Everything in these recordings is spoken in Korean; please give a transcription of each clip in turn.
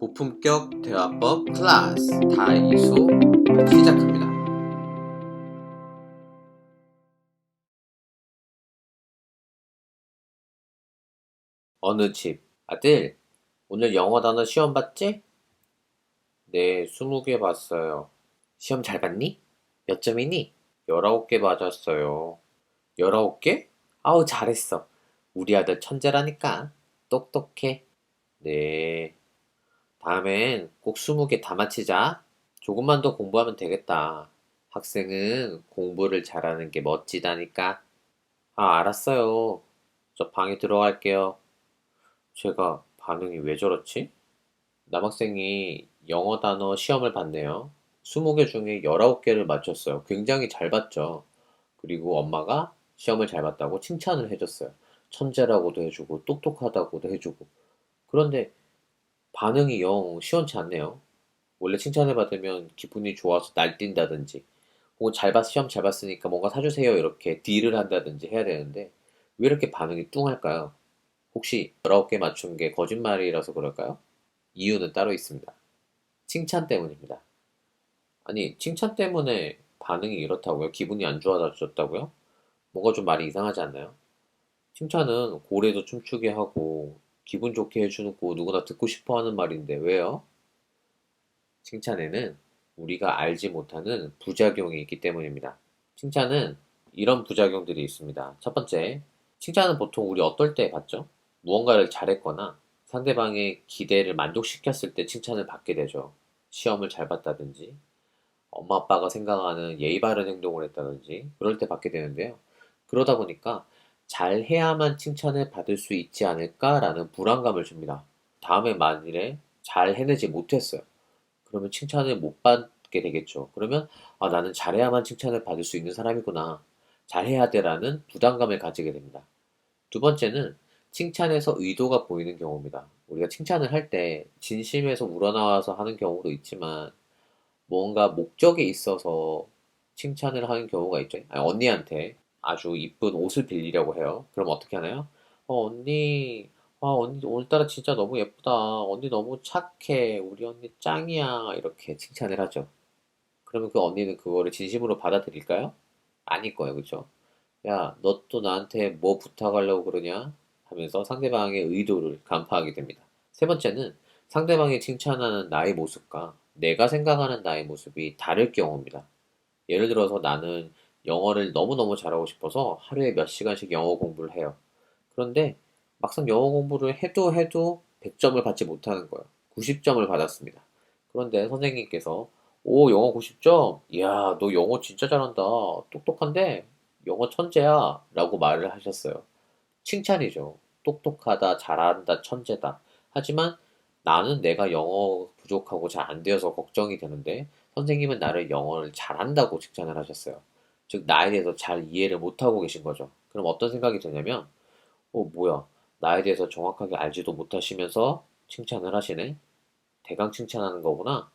고품격 대화법 클래스 다이소 시작합니다. 어느 집 아들, 오늘 영어 단어 시험 봤지? 네, 20개 봤어요. 시험 잘 봤니? 몇 점이니? 19개 맞았어요. 19개? 아우, 잘했어. 우리 아들 천재라니까. 똑똑해. 네, 다음엔 꼭 20개 다 맞히자. 조금만 더 공부하면 되겠다. 학생은 공부를 잘하는 게 멋지다니까. 아, 알았어요. 저 방에 들어갈게요. 제가 반응이 왜 저렇지? 남학생이 영어 단어 시험을 봤네요. 20개 중에 19개를 맞췄어요. 굉장히 잘 봤죠. 그리고 엄마가 시험을 잘 봤다고 칭찬을 해줬어요. 천재라고도 해주고, 똑똑하다고도 해주고. 그런데 반응이 영 시원치 않네요. 원래 칭찬을 받으면 기분이 좋아서 날뛴다든지, 혹은 시험 잘 봤으니까 뭔가 사주세요. 이렇게 딜을 한다든지 해야 되는데, 왜 이렇게 반응이 뚱할까요? 혹시 19개 맞춘 게 거짓말이라서 그럴까요? 이유는 따로 있습니다. 칭찬 때문입니다. 아니, 칭찬 때문에 반응이 이렇다고요? 기분이 안 좋아졌다고요? 뭔가 좀 말이 이상하지 않나요? 칭찬은 고래도 춤추게 하고, 기분 좋게 해주는 거 누구나 듣고 싶어 하는 말인데, 왜요? 칭찬에는 우리가 알지 못하는 부작용이 있기 때문입니다. 칭찬은 이런 부작용들이 있습니다. 첫 번째, 칭찬은 보통 우리 어떨 때 받죠? 무언가를 잘했거나 상대방의 기대를 만족시켰을 때 칭찬을 받게 되죠. 시험을 잘 봤다든지, 엄마 아빠가 생각하는 예의 바른 행동을 했다든지, 그럴 때 받게 되는데요. 그러다 보니까 잘해야만 칭찬을 받을 수 있지 않을까라는 불안감을 줍니다. 다음에 만일에 잘 해내지 못했어요. 그러면 칭찬을 못 받게 되겠죠. 그러면 아, 나는 잘해야만 칭찬을 받을 수 있는 사람이구나. 잘해야 돼라는 부담감을 가지게 됩니다. 두 번째는 칭찬에서 의도가 보이는 경우입니다. 우리가 칭찬을 할 때 진심에서 우러나와서 하는 경우도 있지만 뭔가 목적이 있어서 칭찬을 하는 경우가 있죠. 아니, 언니한테 아주 이쁜 옷을 빌리려고 해요. 그럼 어떻게 하나요? 언니, 언니 오늘따라 진짜 너무 예쁘다. 언니 너무 착해. 우리 언니 짱이야. 이렇게 칭찬을 하죠. 그러면 그 언니는 그거를 진심으로 받아들일까요? 아닐 거예요. 그죠? 야, 너 또 나한테 뭐 부탁하려고 그러냐? 하면서 상대방의 의도를 간파하게 됩니다. 세 번째는 상대방이 칭찬하는 나의 모습과 내가 생각하는 나의 모습이 다를 경우입니다. 예를 들어서 나는 영어를 너무너무 잘하고 싶어서 하루에 몇 시간씩 영어 공부를 해요. 그런데 막상 영어 공부를 해도 100점을 받지 못하는 거예요. 90점을 받았습니다. 그런데 선생님께서 오, 영어 90점? 이야, 너 영어 진짜 잘한다. 똑똑한데? 영어 천재야. 라고 말을 하셨어요. 칭찬이죠. 똑똑하다, 잘한다, 천재다. 하지만 나는 내가 영어 부족하고 잘 안 되어서 걱정이 되는데 선생님은 나를 영어를 잘한다고 칭찬을 하셨어요. 즉, 나에 대해서 잘 이해를 못하고 계신 거죠. 그럼 어떤 생각이 드냐면, 뭐야. 나에 대해서 정확하게 알지도 못하시면서 칭찬을 하시네? 대강 칭찬하는 거구나.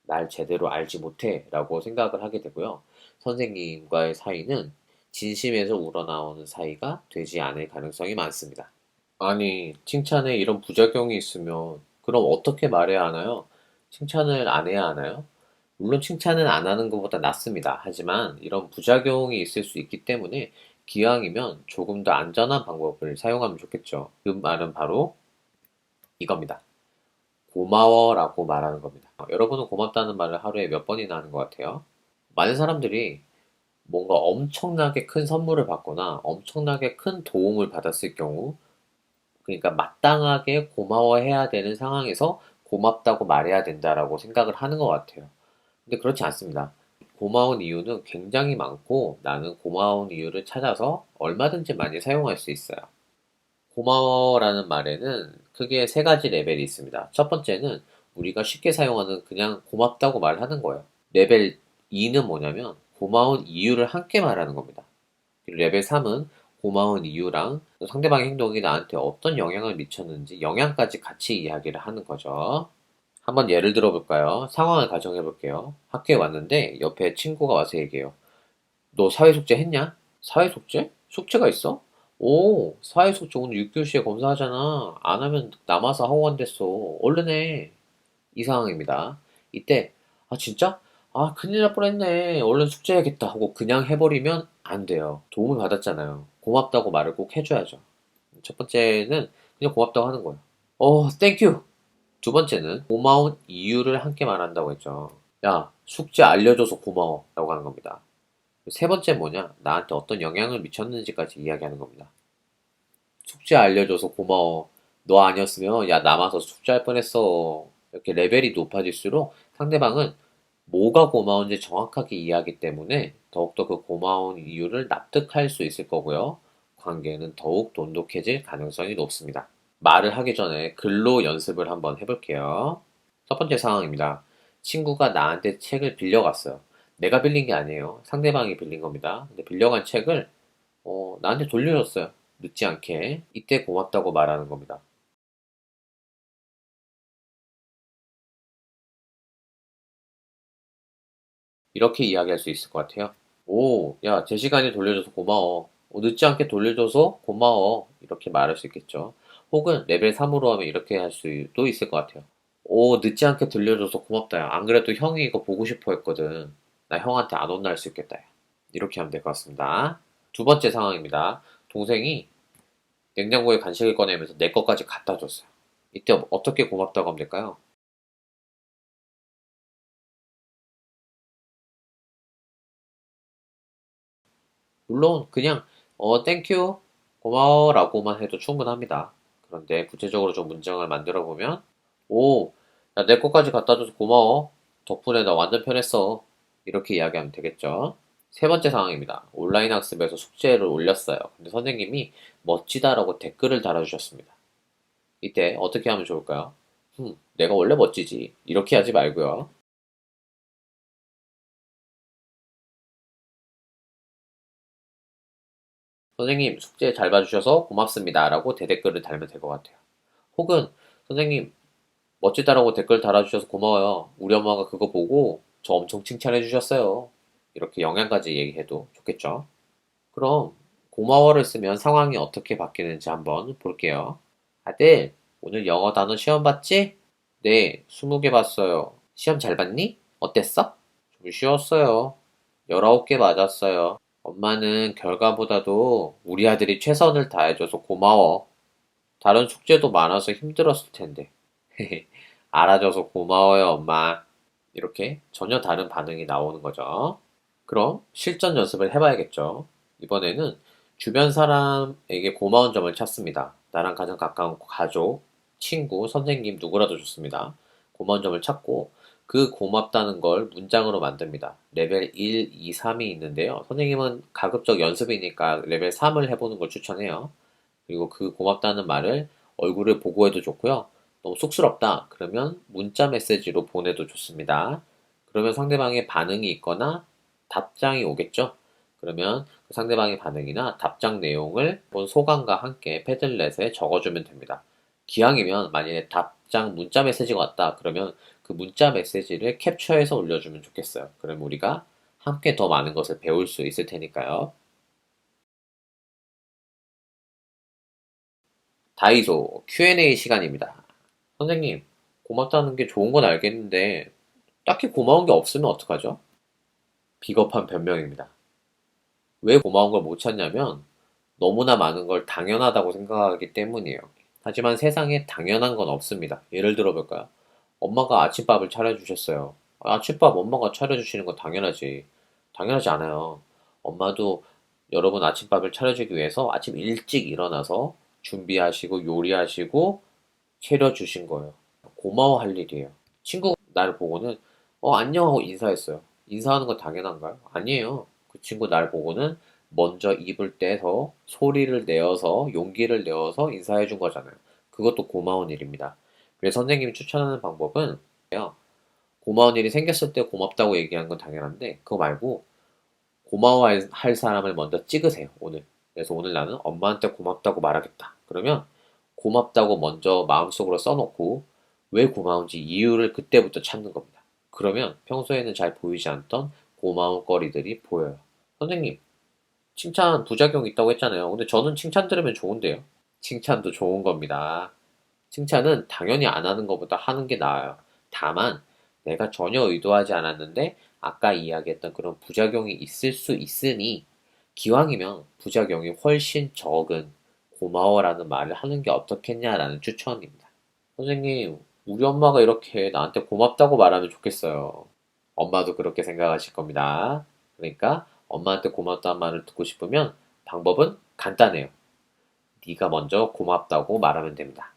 날 제대로 알지 못해. 라고 생각을 하게 되고요. 선생님과의 사이는 진심에서 우러나오는 사이가 되지 않을 가능성이 많습니다. 아니, 칭찬에 이런 부작용이 있으면 그럼 어떻게 말해야 하나요? 칭찬을 안 해야 하나요? 물론 칭찬은 안 하는 것보다 낫습니다. 하지만 이런 부작용이 있을 수 있기 때문에 기왕이면 조금 더 안전한 방법을 사용하면 좋겠죠. 그 말은 바로 이겁니다. 고마워라고 말하는 겁니다. 여러분은 고맙다는 말을 하루에 몇 번이나 하는 것 같아요? 많은 사람들이 뭔가 엄청나게 큰 선물을 받거나 엄청나게 큰 도움을 받았을 경우, 그러니까 마땅하게 고마워해야 되는 상황에서 고맙다고 말해야 된다라고 생각을 하는 것 같아요. 근데 그렇지 않습니다. 고마운 이유는 굉장히 많고 나는 고마운 이유를 찾아서 얼마든지 많이 사용할 수 있어요. 고마워라는 말에는 크게 세 가지 레벨이 있습니다. 첫 번째는 우리가 쉽게 사용하는 그냥 고맙다고 말하는 거예요. 레벨 2는 뭐냐면 고마운 이유를 함께 말하는 겁니다. 그리고 레벨 3은 고마운 이유랑 또 상대방의 행동이 나한테 어떤 영향을 미쳤는지 영향까지 같이 이야기를 하는 거죠. 한번 예를 들어볼까요? 상황을 가정해 볼게요. 학교에 왔는데 옆에 친구가 와서 얘기해요. 너 사회속제 했냐? 사회속제? 숙제가 있어? 오, 사회속제 오늘 6교시에 검사하잖아. 안 하면 남아서 하고 간댔어. 얼른 해. 이 상황입니다. 이때 아 진짜? 아 큰일 날 뻔했네. 얼른 숙제해야겠다 하고 그냥 해버리면 안 돼요. 도움을 받았잖아요. 고맙다고 말을 꼭 해줘야죠. 첫 번째는 그냥 고맙다고 하는 거예요. 땡큐. 두 번째는 고마운 이유를 함께 말한다고 했죠. 야, 숙제 알려줘서 고마워 라고 하는 겁니다. 세 번째 뭐냐? 나한테 어떤 영향을 미쳤는지까지 이야기하는 겁니다. 숙제 알려줘서 고마워. 너 아니었으면 야 남아서 숙제할 뻔했어. 이렇게 레벨이 높아질수록 상대방은 뭐가 고마운지 정확하게 이해하기 때문에 더욱더 그 고마운 이유를 납득할 수 있을 거고요. 관계는 더욱 돈독해질 가능성이 높습니다. 말을 하기 전에 글로 연습을 한번 해볼게요. 첫 번째 상황입니다. 친구가 나한테 책을 빌려갔어요. 내가 빌린 게 아니에요. 상대방이 빌린 겁니다. 근데 빌려간 책을 나한테 돌려줬어요. 늦지 않게. 이때 고맙다고 말하는 겁니다. 이렇게 이야기할 수 있을 것 같아요. 오, 야, 제 시간에 돌려줘서 고마워. 늦지 않게 돌려줘서 고마워. 이렇게 말할 수 있겠죠. 혹은 레벨 3으로 하면 이렇게 할 수도 있을 것 같아요. 오, 늦지 않게 들려줘서 고맙다, 야. 안 그래도 형이 이거 보고 싶어 했거든. 나 형한테 안 혼날 수 있겠다, 야. 이렇게 하면 될 것 같습니다. 두 번째 상황입니다. 동생이 냉장고에 간식을 꺼내면서 내 것까지 갖다 줬어요. 이때 어떻게 고맙다고 하면 될까요? 물론 그냥 땡큐 고마워라고만 해도 충분합니다. 그런데 구체적으로 좀 문장을 만들어 보면 오, 야, 내 것까지 갖다 줘서 고마워. 덕분에 나 완전 편했어. 이렇게 이야기하면 되겠죠. 세 번째 상황입니다. 온라인 학습에서 숙제를 올렸어요. 근데 선생님이 멋지다라고 댓글을 달아주셨습니다. 이때 어떻게 하면 좋을까요? 내가 원래 멋지지. 이렇게 하지 말고요. 선생님, 숙제 잘 봐주셔서 고맙습니다. 라고 대댓글을 달면 될 것 같아요. 혹은 선생님, 멋지다라고 댓글 달아주셔서 고마워요. 우리 엄마가 그거 보고 저 엄청 칭찬해 주셨어요. 이렇게 영양까지 얘기해도 좋겠죠. 그럼 고마워를 쓰면 상황이 어떻게 바뀌는지 한번 볼게요. 아들, 오늘 영어 단어 시험 봤지? 네, 20개 봤어요. 시험 잘 봤니? 어땠어? 좀 쉬웠어요. 19개 맞았어요. 엄마는 결과보다도 우리 아들이 최선을 다해줘서 고마워. 다른 숙제도 많아서 힘들었을 텐데. 알아줘서 고마워요, 엄마. 이렇게 전혀 다른 반응이 나오는 거죠. 그럼 실전 연습을 해봐야겠죠. 이번에는 주변 사람에게 고마운 점을 찾습니다. 나랑 가장 가까운 가족, 친구, 선생님, 누구라도 좋습니다. 고마운 점을 찾고 그 고맙다는 걸 문장으로 만듭니다. 레벨 1, 2, 3이 있는데요. 선생님은 가급적 연습이니까 레벨 3을 해보는 걸 추천해요. 그리고 그 고맙다는 말을 얼굴을 보고 해도 좋고요. 너무 쑥스럽다. 그러면 문자 메시지로 보내도 좋습니다. 그러면 상대방의 반응이 있거나 답장이 오겠죠? 그러면 그 상대방의 반응이나 답장 내용을 본 소감과 함께 패들렛에 적어주면 됩니다. 기왕이면 만약에 답장 문자 메시지가 왔다. 그러면 그 문자 메시지를 캡처해서 올려주면 좋겠어요. 그럼 우리가 함께 더 많은 것을 배울 수 있을 테니까요. 다이소 Q&A 시간입니다. 선생님, 고맙다는 게 좋은 건 알겠는데, 딱히 고마운 게 없으면 어떡하죠? 비겁한 변명입니다. 왜 고마운 걸 못 찾냐면, 너무나 많은 걸 당연하다고 생각하기 때문이에요. 하지만 세상에 당연한 건 없습니다. 예를 들어 볼까요? 엄마가 아침밥을 차려주셨어요. 아침밥 엄마가 차려주시는 건 당연하지. 당연하지 않아요. 엄마도 여러분 아침밥을 차려주기 위해서 아침 일찍 일어나서 준비하시고 요리하시고 차려주신 거예요. 고마워할 일이에요. 친구가 나를 보고는 안녕 하고 인사했어요. 인사하는 건 당연한가요? 아니에요. 그 친구 날 보고는 먼저 입을 떼서 소리를 내어서 용기를 내어서 인사해 준 거잖아요. 그것도 고마운 일입니다. 그래서 선생님이 추천하는 방법은 고마운 일이 생겼을 때 고맙다고 얘기하는 건 당연한데 그거 말고 고마워할 사람을 먼저 찍으세요. 오늘. 그래서 오늘 나는 엄마한테 고맙다고 말하겠다. 그러면 고맙다고 먼저 마음속으로 써놓고 왜 고마운지 이유를 그때부터 찾는 겁니다. 그러면 평소에는 잘 보이지 않던 고마운 거리들이 보여요. 선생님, 칭찬 부작용 있다고 했잖아요. 근데 저는 칭찬 들으면 좋은데요. 칭찬도 좋은 겁니다. 칭찬은 당연히 안 하는 것보다 하는 게 나아요. 다만 내가 전혀 의도하지 않았는데 아까 이야기했던 그런 부작용이 있을 수 있으니 기왕이면 부작용이 훨씬 적은 고마워라는 말을 하는 게 어떻겠냐라는 추천입니다. 선생님, 우리 엄마가 이렇게 나한테 고맙다고 말하면 좋겠어요. 엄마도 그렇게 생각하실 겁니다. 그러니까 엄마한테 고맙다는 말을 듣고 싶으면 방법은 간단해요. 네가 먼저 고맙다고 말하면 됩니다.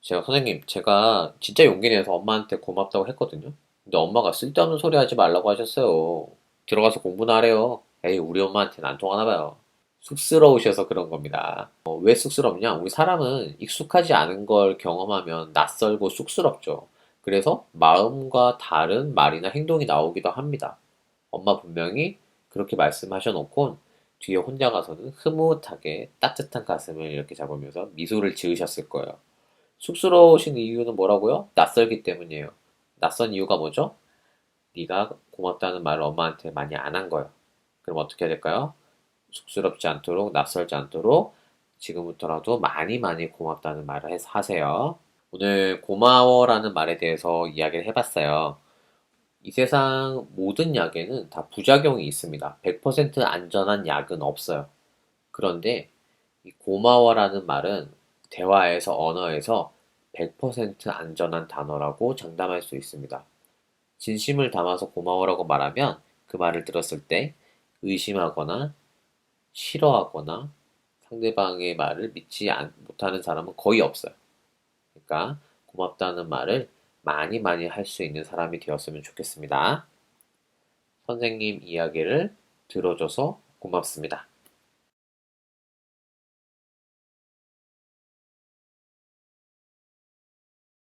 선생님, 제가 진짜 용기 내서 엄마한테 고맙다고 했거든요. 근데 엄마가 쓸데없는 소리 하지 말라고 하셨어요. 들어가서 공부나 하래요. 에이, 우리 엄마한테는 안 통하나 봐요. 쑥스러우셔서 그런 겁니다. 왜 쑥스럽냐? 우리 사람은 익숙하지 않은 걸 경험하면 낯설고 쑥스럽죠. 그래서 마음과 다른 말이나 행동이 나오기도 합니다. 엄마 분명히 그렇게 말씀하셔 놓고 뒤에 혼자 가서는 흐뭇하게 따뜻한 가슴을 이렇게 잡으면서 미소를 지으셨을 거예요. 쑥스러우신 이유는 뭐라고요? 낯설기 때문이에요. 낯선 이유가 뭐죠? 네가 고맙다는 말을 엄마한테 많이 안 한 거예요. 그럼 어떻게 해야 될까요? 쑥스럽지 않도록, 낯설지 않도록 지금부터라도 많이 많이 고맙다는 말을 하세요. 오늘 고마워라는 말에 대해서 이야기를 해봤어요. 이 세상 모든 약에는 다 부작용이 있습니다. 100% 안전한 약은 없어요. 그런데 이 고마워라는 말은 대화에서, 언어에서 100% 안전한 단어라고 장담할 수 있습니다. 진심을 담아서 고마워라고 말하면 그 말을 들었을 때 의심하거나 싫어하거나 상대방의 말을 믿지 못하는 사람은 거의 없어요. 그러니까 고맙다는 말을 많이 많이 할 수 있는 사람이 되었으면 좋겠습니다. 선생님 이야기를 들어줘서 고맙습니다.